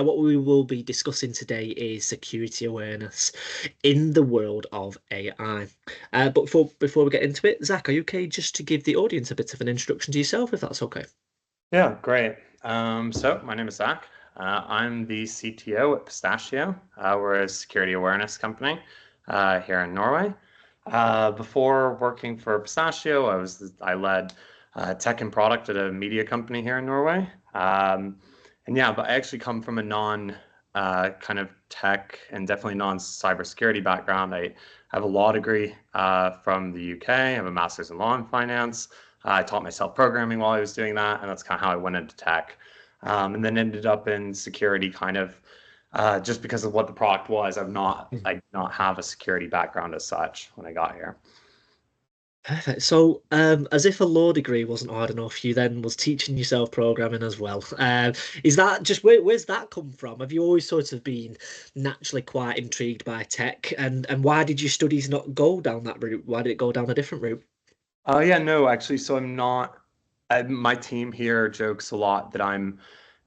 what we will be discussing today is security awareness in the world of AI. But before we get into it, Zach, are you okay just to give the audience a bit of an introduction to yourself, if that's okay? Yeah, great. So my name is Zack. I'm the CTO at Pistachio. We're a security awareness company here in Norway. Before working for Pistachio, I led tech and product at a media company here in Norway. And yeah, but I actually come from a non kind of tech and definitely non cybersecurity background. I have a law degree from the UK. I have a master's in law and finance. I taught myself programming while I was doing that, and that's kind of how I went into tech. And then ended up in security kind of just because of what the product was. I did not have a security background as such when I got here. Perfect. So, as if a law degree wasn't hard enough, you then was teaching yourself programming as well. Is that just where's that come from? Have you always sort of been naturally quite intrigued by tech, and why did your studies not go down that route? Why did it go down a different route? Yeah, no, actually, so I'm not. My team here jokes a lot that I'm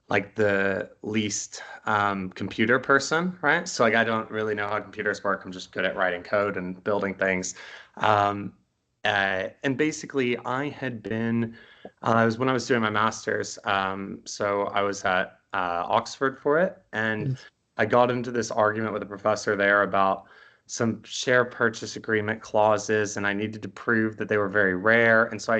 like the least computer person, right? So like I don't really know how computers work. I'm just good at writing code and building things. Um, and basically, I was when I was doing my master's. So I was at Oxford for it, and Mm. I got into this argument with a professor there about some share purchase agreement clauses, and I needed to prove that they were very rare. And so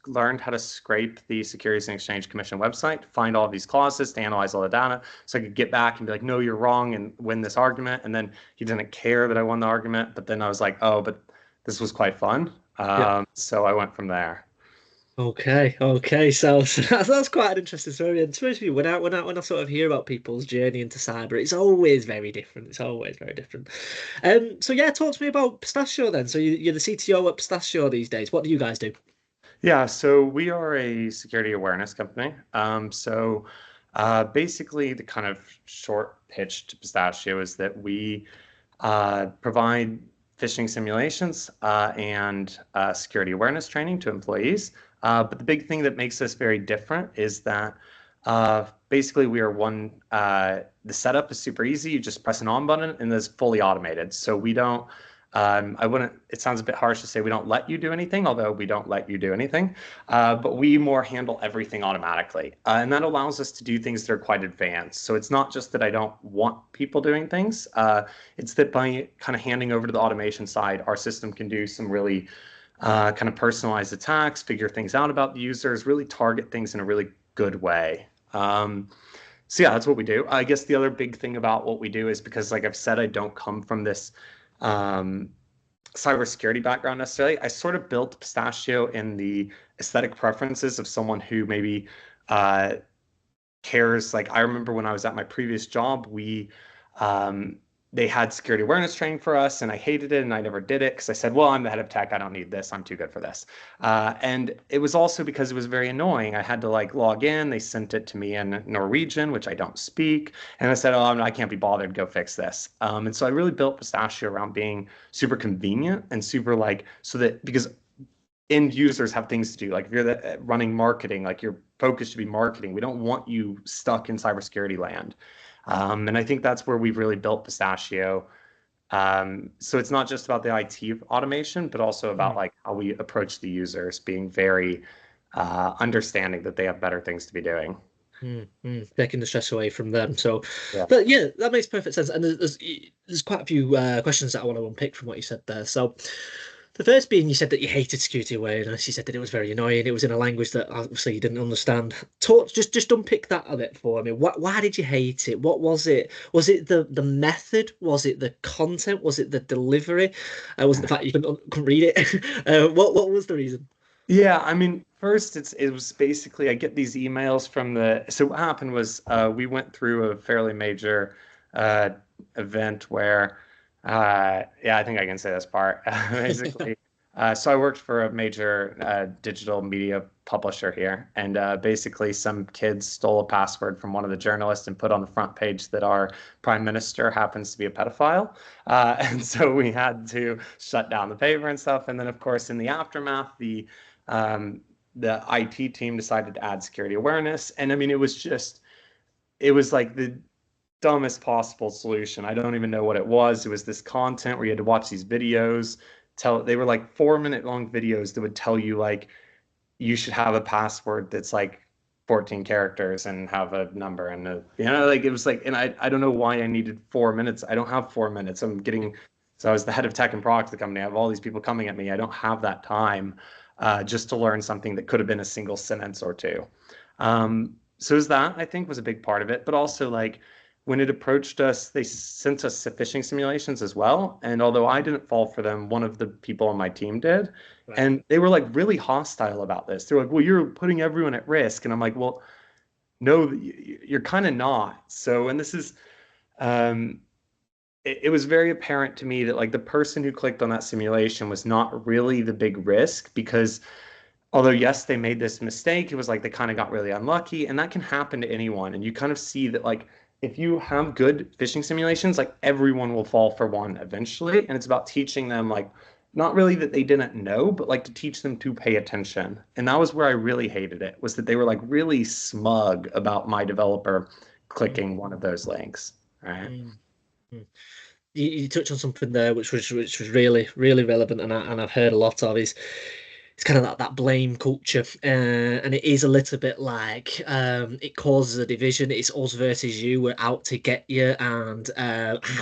learned how to scrape the Securities and Exchange Commission website, find all of these clauses, to analyze all the data, so I could get back and be like, no, you're wrong, and win this argument. And then he didn't care that I won the argument, but then I was like, oh, but this was quite fun. Yeah. So I went from there. Okay. So that's quite an interesting story. And especially when I sort of hear about people's journey into cyber, it's always very different. It's always very different. So yeah, talk to me about Pistachio then. So you're the CTO at Pistachio these days. What do you guys do? Yeah, so we are a security awareness company. Basically, the kind of short pitch to Pistachio is that we provide phishing simulations and security awareness training to employees. But the big thing that makes us very different is that basically we are the setup is super easy. You just press an on button and it's fully automated. So we don't, I wouldn't, it sounds a bit harsh to say we don't let you do anything, although we don't let you do anything. But we more handle everything automatically. And that allows us to do things that are quite advanced. So it's not just that I don't want people doing things. It's that by kind of handing over to the automation side, our system can do some really kind of personalized attacks, figure things out about the users, really target things in a really good way. So yeah, that's what we do. I guess the other big thing about what we do is because, like I've said, I don't come from this um, cybersecurity background necessarily. I sort of built Pistachio in the aesthetic preferences of someone who maybe uh, cares. Like I remember when I was at my previous job, we um, they had security awareness training for us, and I hated it, and I never did it because I said, "Well, I'm the head of tech. I don't need this. I'm too good for this." And it was also because it was very annoying. I had to like log in. They sent it to me in Norwegian, which I don't speak, and I said, "Oh, I can't be bothered. Go fix this." And so I really built Pistachio around being super convenient and super like so that because end users have things to do. Like if you're running marketing, like your focus should be marketing. We don't want you stuck in cybersecurity land. And I think that's where we've really built Pistachio. So it's not just about the IT automation, but also about like how we approach the users, being very understanding that they have better things to be doing. Taking the stress away from them. So, Yeah. but yeah, that makes perfect sense. And there's quite a few questions that I want to unpick from what you said there. So, the first being you said that you hated security awareness. You said that it was very annoying. It was in a language that obviously you didn't understand. Talk, just unpick that a bit for me. Why did you hate it? What was it? Was it the method? Was it the content? Was it the delivery? Was it the fact you couldn't read it? What was the reason? Yeah, I mean, first it was basically I get these emails from the so what happened was we went through a fairly major uh event where yeah, I think I can say this part. Basically, so I worked for a major digital media publisher here, and basically some kids stole a password from one of the journalists and put on the front page that our prime minister happens to be a pedophile. And so we had to shut down the paper and stuff. And then, of course, in the aftermath, um, the IT team decided to add security awareness. And I mean, it was like dumbest possible solution. I don't even know what it was. It was this content where you had to watch these videos. They were like 4 minute long videos that would tell you like you should have a password that's like 14 characters and have a number and like it was like, and I don't know why I needed 4 minutes. I don't have 4 minutes. So I was the head of tech and product of the company. I have all these people coming at me. I don't have that time just to learn something that could have been a single sentence or two. So is that I think was a big part of it, but also like when it approached us, they sent us phishing simulations as well. And although I didn't fall for them, one of the people on my team did. Right. And they were like really hostile about this. They're like, well, you're putting everyone at risk. And I'm like, well, no, you're kind of not. So, and this is, um, it was very apparent to me that like the person who clicked on that simulation was not really the big risk because although yes, they made this mistake, it was like they kind of got really unlucky, and that can happen to anyone. And you kind of see that like if you have good phishing simulations, like everyone will fall for one eventually. And it's about teaching them like not really that they didn't know, but like to teach them to pay attention. And that was where I really hated it, was that they were like really smug about my developer Mm, clicking one of those links. Right. mm, mm. You touched on something there which was really really relevant, and I've heard a lot of is it's kind of that blame culture, and it is a little bit like it causes a division. It's us versus you. We're out to get you, and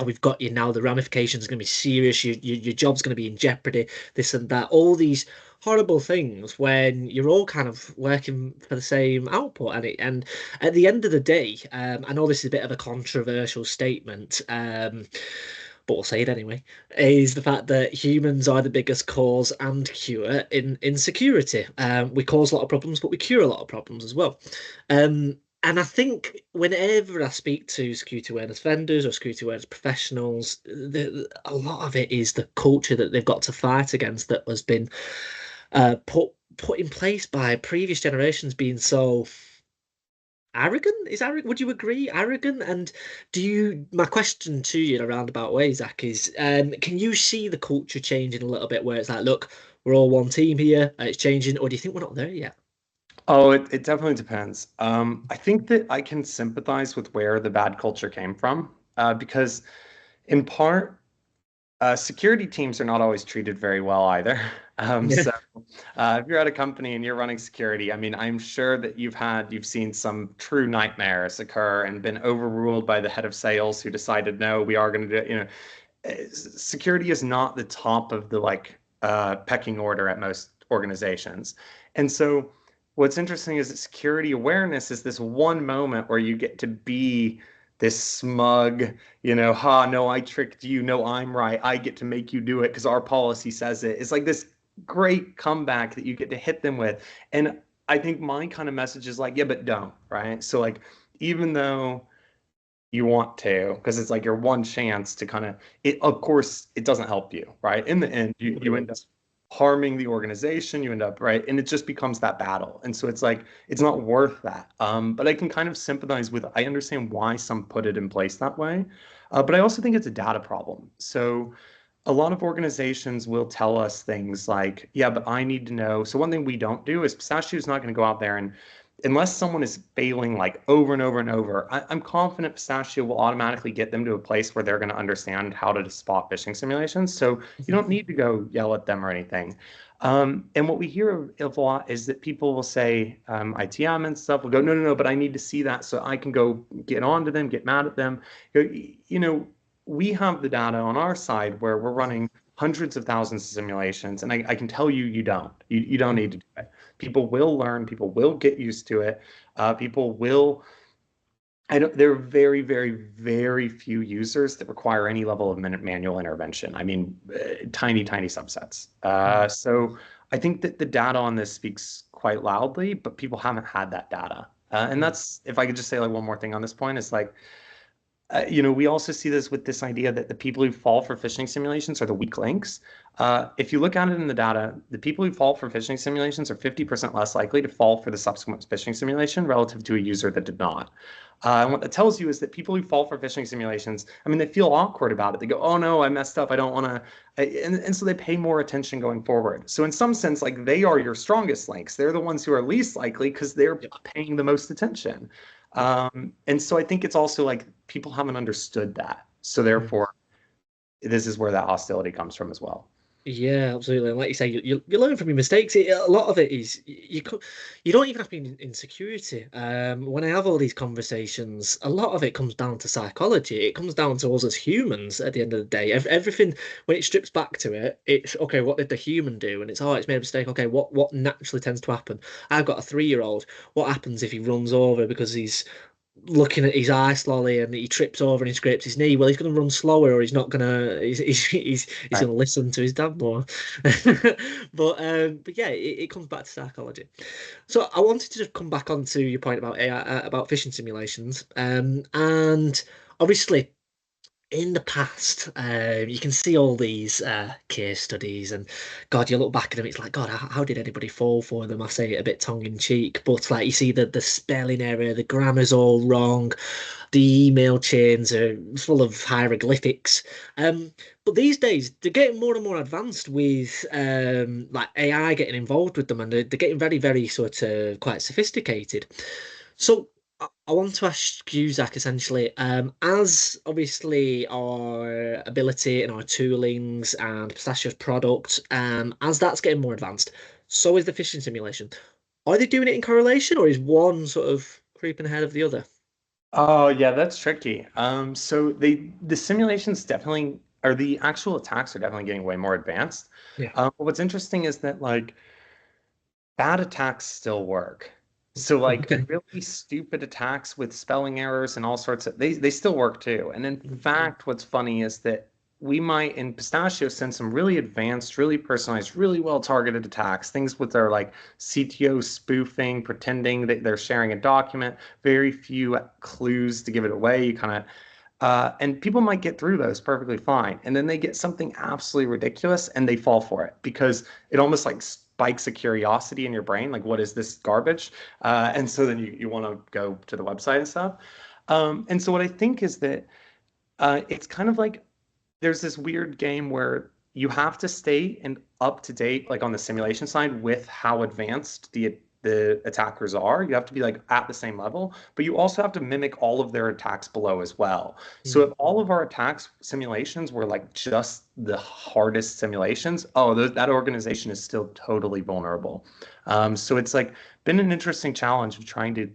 we've got you now. The ramifications are going to be serious. Your job's going to be in jeopardy. This and that. All these horrible things when you're all kind of working for the same output, and at the end of the day, I know this is a bit of a controversial statement. But we'll say it anyway, is the fact that humans are the biggest cause and cure in insecurity. We cause a lot of problems, but we cure a lot of problems as well. And I think whenever I speak to security awareness vendors or security awareness professionals, a lot of it is the culture that they've got to fight against that has been put in place by previous generations being so arrogant. Is arrogant, would you agree, arrogant? And do you, my question to you in a roundabout way, Zach, is can you see the culture changing a little bit where it's like, look, we're all one team here, it's changing, or do you think we're not there yet? Oh, it definitely depends. I think that I can sympathize with where the bad culture came from, because in part, security teams are not always treated very well either. Yeah. So if you're at a company and you're running security, I mean, I'm sure that you've seen some true nightmares occur and been overruled by the head of sales who decided, no, we are going to do, security is not the top of the like pecking order at most organizations. And so what's interesting is that security awareness is this one moment where you get to be this smug, ha, no, I tricked you. No, I'm right. I get to make you do it because our policy says it. It's like this great comeback that you get to hit them with. And I think my kind of message is like, yeah, but don't, right? So like, even though you want to, because it's like your one chance to kind of it, of course, it doesn't help you, right? In the end, you end up harming the organization, you end up, right? And it just becomes that battle. And so it's like it's not worth that. But I can kind of sympathize with, I understand why some put it in place that way. But I also think it's a data problem. So a lot of organizations will tell us things like, yeah, but I need to know. So one thing we don't do is Pistachio is not going to go out there and unless someone is failing like over and over and over, I'm confident Pistachio will automatically get them to a place where they're going to understand how to spot phishing simulations. So you don't need to go yell at them or anything. And what we hear of a lot is that people will say, ITM and stuff will go, no, no, no, but I need to see that so I can go get onto them, get mad at them. We have the data on our side where we're running hundreds of thousands of simulations, and I can tell you, you don't. You don't need to do it. People will learn. People will get used to it. People will. I don't. There are very, very, very few users that require any level of manual intervention. I mean, tiny, tiny subsets. So I think that the data on this speaks quite loudly, but people haven't had that data. And that's, if I could just say like one more thing on this point, is like we also see this with this idea that the people who fall for phishing simulations are the weak links. If you look at it in the data, the people who fall for phishing simulations are 50% less likely to fall for the subsequent phishing simulation relative to a user that did not. And what that tells you is that people who fall for phishing simulations, I mean, they feel awkward about it. They go, oh no, I messed up. I don't want to. And so they pay more attention going forward. So in some sense, like they are your strongest links. They're the ones who are least likely because they're Yep. paying the most attention. Yep. And so I think it's also like people haven't understood that. So therefore, this is where that hostility comes from as well. Yeah, absolutely. And like you say, you learn from your mistakes. A lot of it is you don't even have to be in insecurity. When I have all these conversations, a lot of it comes down to psychology. It comes down to us as humans at the end of the day. Everything, when it strips back to it, it's okay, what did the human do? And it's, oh, it's made a mistake. Okay, what naturally tends to happen? I've got a 3-year-old. What happens if he runs over because he's looking at his eye slowly and he trips over and he scrapes his knee? Well, he's going to run slower, or he's not going to. He's Right. going to listen to his dad more. But yeah, it comes back to psychology. So I wanted to just come back onto your point about AI, about phishing simulations, and obviously in the past, you can see all these case studies, and God, you look back at them, it's like, God, how did anybody fall for them? I say it a bit tongue in cheek, but like you see the spelling error, the grammar's all wrong, the email chains are full of hieroglyphics. But these days, they're getting more and more advanced with like AI getting involved with them, and they're getting very, very sort of quite sophisticated. So I want to ask you, Zach, essentially, as obviously our ability and our toolings and Pistachio's product, as that's getting more advanced, so is the fishing simulation. Are they doing it in correlation, or is one sort of creeping ahead of the other? Oh yeah, that's tricky. So the simulations definitely, or the actual attacks are definitely getting way more advanced. Yeah. But what's interesting is that like bad attacks still work. So like Okay. really stupid attacks with spelling errors and all sorts of they still work too. And in fact, what's funny is that we might in Pistachio send some really advanced, really personalized, really well targeted attacks, things with their like CTO spoofing, pretending that they're sharing a document, very few clues to give it away. You kind of and people might get through those perfectly fine. And then they get something absolutely ridiculous and they fall for it because it almost like spikes a curiosity in your brain. Like, what is this garbage? And so then you want to go to the website and stuff. And so what I think is that it's kind of like there's this weird game where you have to stay and up to date, like on the simulation side, with how advanced the attackers are. You have to be like at the same level, but you also have to mimic all of their attacks below as well. So Mm, if all of our attacks simulations were like just the hardest simulations, oh, that organization is still totally vulnerable. So it's like been an interesting challenge of trying to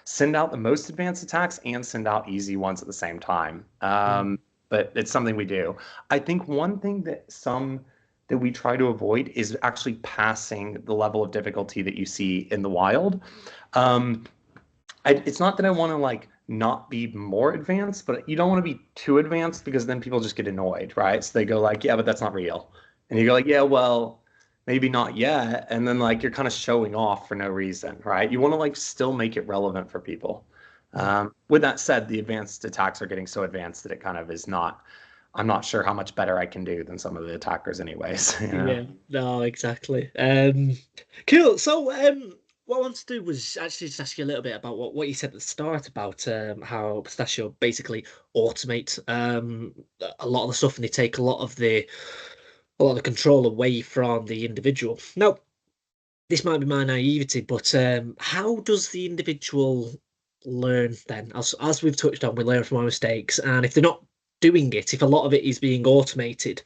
send out the most advanced attacks and send out easy ones at the same time. mm, But it's something we do. I think one thing that we try to avoid is actually passing the level of difficulty that you see in the wild. Um, it's not that I want to like not be more advanced, but you don't want to be too advanced because then people just get annoyed, right? So they go like, yeah, but that's not real. And you go like, yeah, well, maybe not yet. And then like you're kind of showing off for no reason, right? You want to like still make it relevant for people. mm. With that said, the advanced attacks are getting so advanced that it kind of is not, I'm not sure how much better I can do than some of the attackers anyways, you know? Yeah, no, exactly. Cool. So, what I wanted to do was actually just ask you a little bit about what you said at the start about how Pistachio basically automate a lot of the stuff, and they take a lot of the control away from the individual. Now, this might be my naivety, but how does the individual learn then? As we've touched on, we learn from our mistakes, and if they're not doing it, if a lot of it is being automated,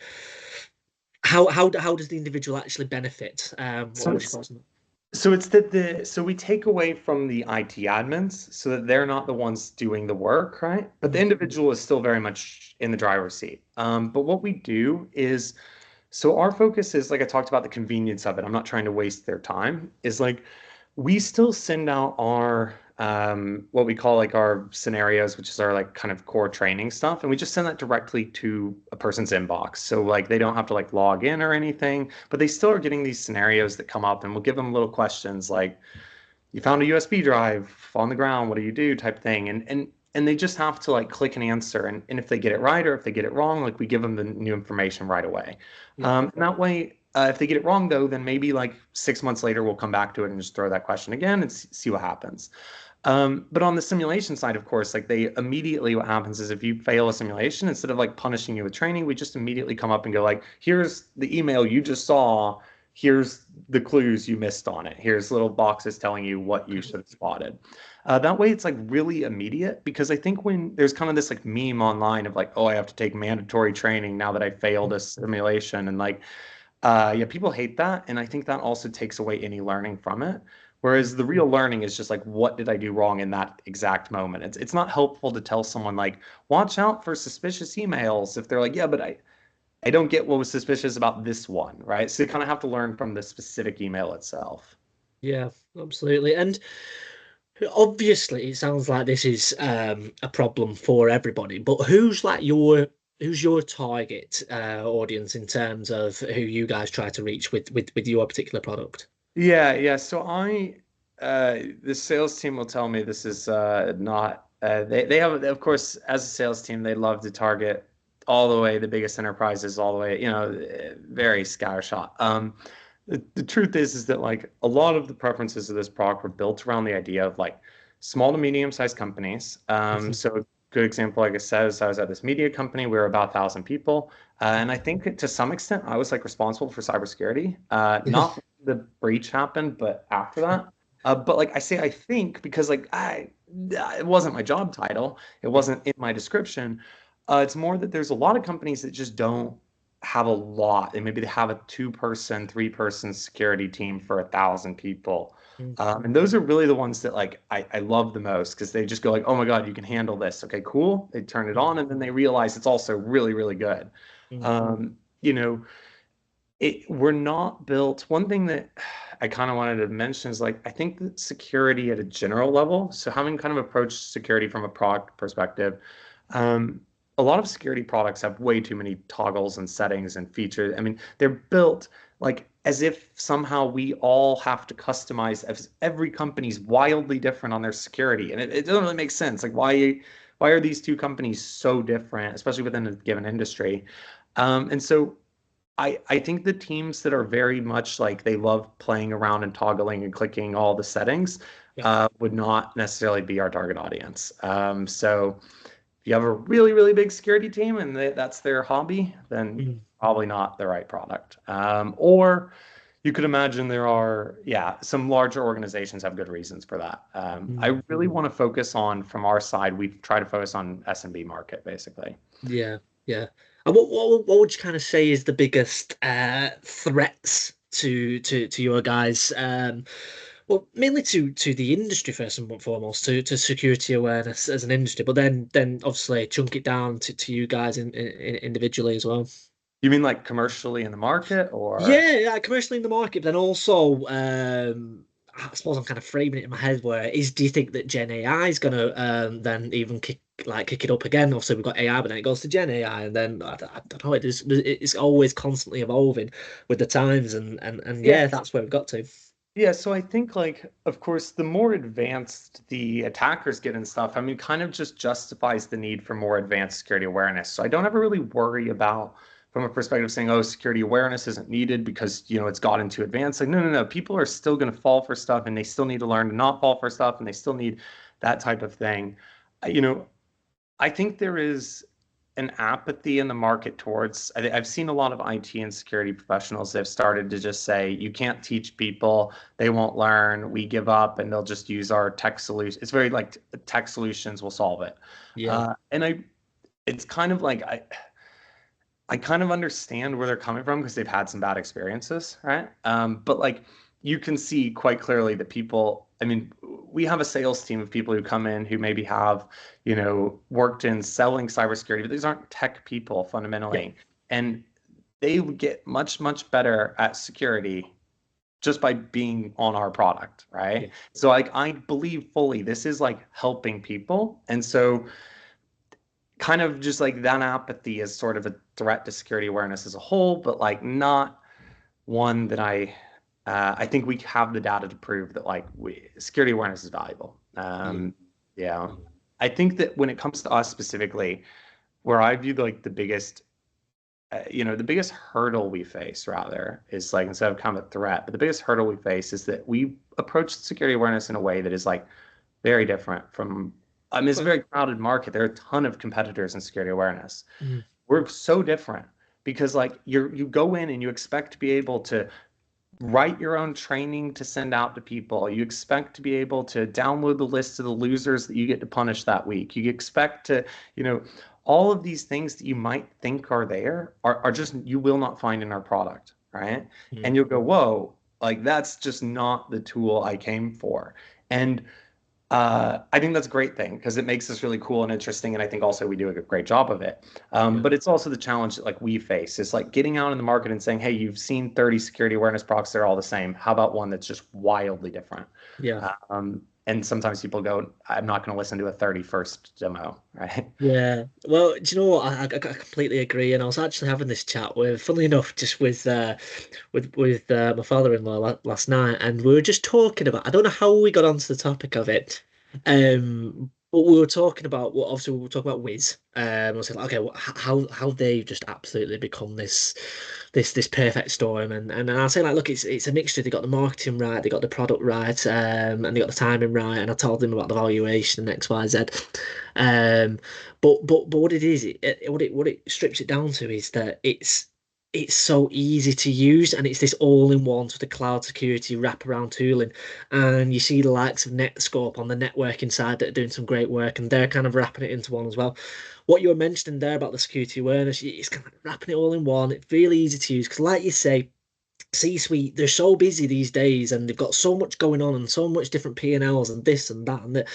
how does the individual actually benefit? So What's your it's thoughts on that? So it's that so we take away from the IT admins so that they're not the ones doing the work, right? But the Mm, individual is still very much in the driver's seat. But what we do is, so our focus is like I talked about the convenience of it. I'm not trying to waste their time. Is like we still send out our what we call like our scenarios, which is our like kind of core training stuff, and we just send that directly to a person's inbox. So like they don't have to like log in or anything, but they still are getting these scenarios that come up, and we'll give them little questions like you found a USB drive on the ground, what do you do type thing, and they just have to like click and answer, and if they get it right or if they get it wrong, like we give them the new information right away. yeah, And that way, if they get it wrong though, then maybe like 6 months later we'll come back to it and just throw that question again and see what happens. But on the simulation side, of course, like they immediately, what happens is if you fail a simulation, instead of like punishing you with training, we just immediately come up and go like, here's the email you just saw. here's the clues you missed on it. Here's little boxes telling you what you should have spotted. That way, it's like really immediate because I think when there's kind of this like meme online of like, oh, I have to take mandatory training now that I failed a simulation, and like, yeah, people hate that, and I think that also takes away any learning from it. Whereas the real learning is just like, what did I do wrong in that exact moment? It's not helpful to tell someone like, watch out for suspicious emails if they're like, yeah, but I don't get what was suspicious about this one, right? So you kind of have to learn from the specific email itself. Yeah, absolutely. And obviously, it sounds like this is a problem for everybody. But who's your target audience in terms of who you guys try to reach with your particular product? Yeah, yeah. So the sales team will tell me this is not. They have, of course, as a sales team, they love to target all the way the biggest enterprises, all the way, very scattershot. The truth is that like a lot of the preferences of this product were built around the idea of like small to medium-sized companies. So a good example, like I said, is I was at this media company. We were about 1,000 people, and I think to some extent I was like responsible for cybersecurity. Not the breach happened, but after that. But like I say, I think because like it wasn't my job title, it Yeah. wasn't in my description. It's more that there's a lot of companies that just don't have a lot, and maybe they have a 2-person, 3-person security team for 1,000 people. Mm, And those are really the ones that like I love the most because they just go like, oh my God, you can handle this. Okay, cool. They turn it mm, on and then they realize it's also really, really good. mm, Um, you know, we're not built. One thing that I kind of wanted to mention is like I think that security at a general level, so having kind of approached security from a product perspective, um, a lot of security products have way too many toggles and settings and features. I mean, they're built like as if somehow we all have to customize as every company's wildly different on their security. And it doesn't really make sense. Like why are these two companies so different, especially within a given industry? And so I think the teams that are very much like they love playing around and toggling and clicking all the settings yeah. would not necessarily be our target audience. So if you have a really, really big security team and that's their hobby, then Mm, probably not the right product. Or you could imagine there are, yeah, some larger organizations have good reasons for that. mm. I really want to focus on, from our side, we try to focus on SMB market, basically. Yeah, yeah. And what would you kind of say is the biggest threats to your guys? Well, mainly to the industry first and foremost, to security awareness as an industry, but then obviously chunk it down to you guys individually as well. You mean like commercially in the market or? Yeah, yeah, commercially in the market, but then also, I suppose I'm kind of framing it in my head where do you think that Gen AI is gonna then even kick it up again? Obviously, we've got AI, but then it goes to Gen AI, and then I don't know, it's always constantly evolving with the times, and Yeah. yeah, that's where we've got to. Yeah, so I think like of course the more advanced the attackers get and stuff, I mean kind of just justifies the need for more advanced security awareness. So I don't ever really worry about from a perspective saying, oh, security awareness isn't needed because it's gotten too advanced. Like no, no, no. People are still gonna fall for stuff and they still need to learn to not fall for stuff and they still need that type of thing. You know, I think there is an apathy in the market towards. I've seen a lot of IT and security professionals that have started to just say, you can't teach people, they won't learn, we give up, and they'll just use our tech solution. It's very like tech solutions will solve it. Yeah, It's kind of like I kind of understand where they're coming from because they've had some bad experiences, right? But like you can see quite clearly that people, I mean, we have a sales team of people who come in who maybe have, worked in selling cybersecurity, but these aren't tech people yeah, fundamentally. And they would get much, much better at security just by being on our product, yeah. right? So like I believe fully this is like helping people. And so kind of just like that apathy is sort of a threat to security awareness as a whole, but like not one that I think we have the data to prove that like security awareness is valuable. Yeah. Yeah, I think that when it comes to us specifically, where I view like the biggest hurdle we face rather is like instead of kind of a threat, but the biggest hurdle we face is that we approach security awareness in a way that is like very different from. I mean, it's a Okay. very crowded market. There are a ton of competitors in security awareness. Mm, We're so different because like you go in and you expect to be able to write your own training to send out to people. You expect to be able to download the list of the losers that you get to punish that week. You expect to, you know, all of these things that you might think are there are just, you will not find in our product, right? Mm. And you'll go, whoa, like that's just not the tool I came for. And I think that's a great thing because it makes us really cool and interesting, and I think also we do a great job of it. Yeah. But it's also the challenge that like we face is like getting out in the market and saying, "Hey, you've seen 30 security awareness products; they're all the same. How about one that's just wildly different?" Yeah. And sometimes people go, "I'm not going to listen to a 31st demo," right? Yeah. Well, do you know what? I completely agree. And I was actually having this chat with, funnily enough, just with my father-in-law last night, and we were just talking about. I don't know how we got onto the topic of it, but we were talking about. Well, obviously, we were talking about Wiz. I was like, okay, how they've just absolutely become this perfect storm, and I say like, look, it's a mixture. They got the marketing right, they got the product right, and they got the timing right. And I told them about the valuation and X, Y, Z. Um, but what it is, what it strips it down to is that it's so easy to use, and it's this all-in-one sort of cloud security wraparound tooling. And you see the likes of Netscope on the networking side that are doing some great work, and they're kind of wrapping it into one as well. What you were mentioning there about the security awareness, it's kind of wrapping it all in one. It's really easy to use because, like you say, C-suite, they're so busy these days and they've got so much going on and so much different P&Ls and this and that and that.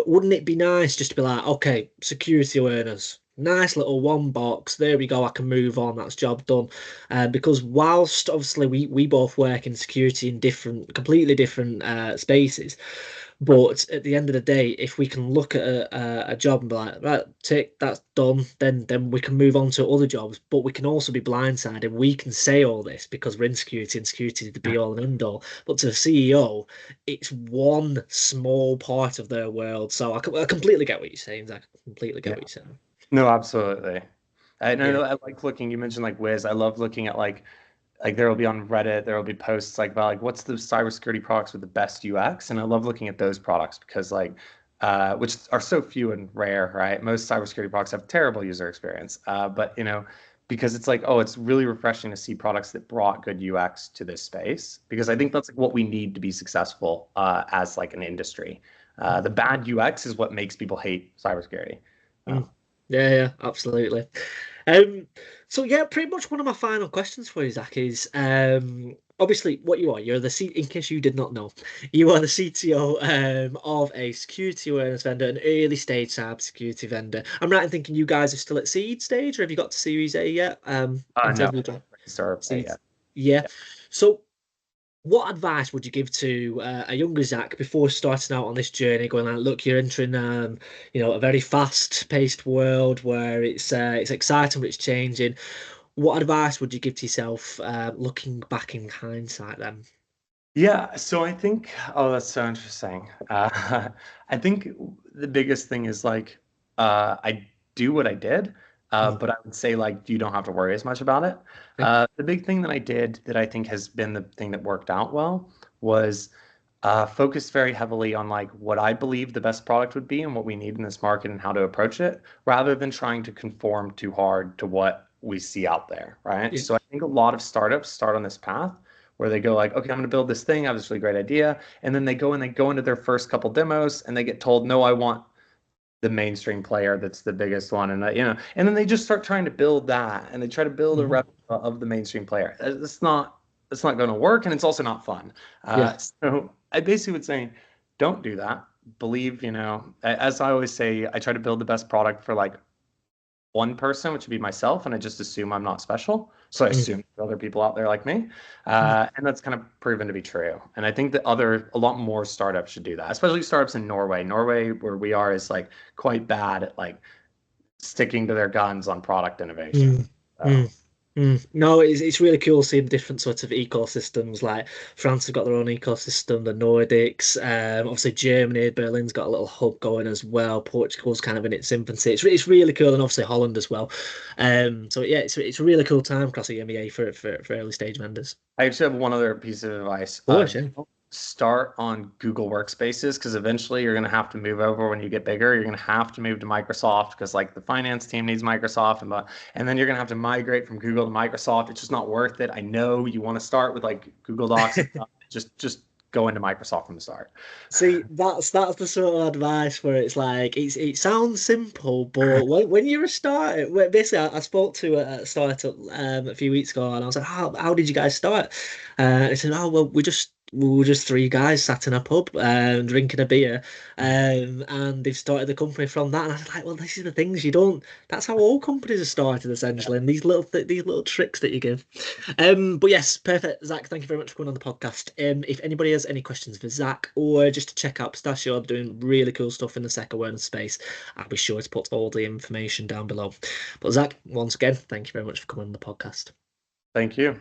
Wouldn't it be nice just to be like, okay, security awareness, nice little one box, there we go, I can move on, that's job done. Because whilst obviously we both work in security in completely different spaces, but at the end of the day, if we can look at a job and be like, right, tick, that's done, then we can move on to other jobs. But we can also be blindsided. We can say all this because we're in security, and security is the be all and end all. But to a CEO, it's one small part of their world. So I completely get what you're saying, Zach. I completely get Yeah. what you're saying. No, absolutely. I Yeah. know I like looking, you mentioned like Wiz. I love looking at like there will be on Reddit, there will be posts like about like what's the cybersecurity products with the best UX, and I love looking at those products because like which are so few and rare, right? Most cybersecurity products have terrible user experience, but you know because it's like oh, it's really refreshing to see products that brought good UX to this space because I think that's like what we need to be successful as like an industry. The bad UX is what makes people hate cybersecurity. Mm. Yeah, yeah, absolutely. Um, so yeah, pretty much one of my final questions for you, Zach, is obviously what you are. You're the C in case you did not know, you are the CTO of a security awareness vendor, an early stage cybersecurity vendor. I'm right in thinking you guys are still at seed stage, or have you got to Series A yet? In No, terms of the sir, seed, yeah. yeah. So what advice would you give to a younger Zach before starting out on this journey, going like, look, you're entering, a very fast-paced world where it's exciting but it's changing. What advice would you give to yourself, looking back in hindsight then? Yeah, so I think, oh, that's so interesting. I think the biggest thing is like, I do what I did, Mm, but I would say like you don't have to worry as much about it. okay. The big thing that I did that I think has been the thing that worked out well was focus very heavily on like what I believe the best product would be and what we need in this market and how to approach it, rather than trying to conform too hard to what we see out there, right? Yeah. So I think a lot of startups start on this path where they go like, okay, I'm going to build this thing. I have this really great idea, and then they go into their first couple demos and they get told, no, I want the mainstream player that's the biggest one, and and then they just start trying to build that, and they try to build a Mhm. replica of the mainstream player. It's not going to work, and it's also not fun. Yeah. So I basically would say, don't do that. Believe, as I always say, I try to build the best product for like one person, which would be myself, and I just assume I'm not special. So I Mm, assume there are other people out there like me, mm, and that's kind of proven to be true. And I think that a lot more startups should do that, especially startups in Norway. Norway, where we are, is like quite bad at like sticking to their guns on product innovation. mm, So mm, mm. No, it's really cool seeing different sorts of ecosystems. Like France have got their own ecosystem, the Nordics, obviously Germany, Berlin's got a little hub going as well. Portugal's kind of in its infancy. It's really cool, and obviously Holland as well. So yeah, it's a really cool time across the EMEA for early stage vendors. I actually have one other piece of advice. Of course, yeah. start on Google Workspaces, because eventually you're going to have to move over when you get bigger. You're going to have to move to Microsoft, because like the finance team needs Microsoft, and then you're going to have to migrate from Google to Microsoft. It's just not worth it. I know you want to start with like Google Docs and stuff. Just go into Microsoft from the start. See, that's the sort of advice where it's like it sounds simple, but when you're a starter, basically, I spoke to a startup a few weeks ago, and I was like, "How did you guys start?" They said, "Oh, well, we were just three guys sat in a pub, drinking a beer, and they've started the company from that." And I was like, "Well, this is the things you don't. That's how all companies are started, essentially, and these little tricks that you give." But yes, perfect, Zach. Thank you very much for coming on the podcast. If anybody has any questions for Zach or just to check out Pistachio, they're doing really cool stuff in the SEC awareness space. I'll be sure to put all the information down below. But Zach, once again, thank you very much for coming on the podcast. Thank you.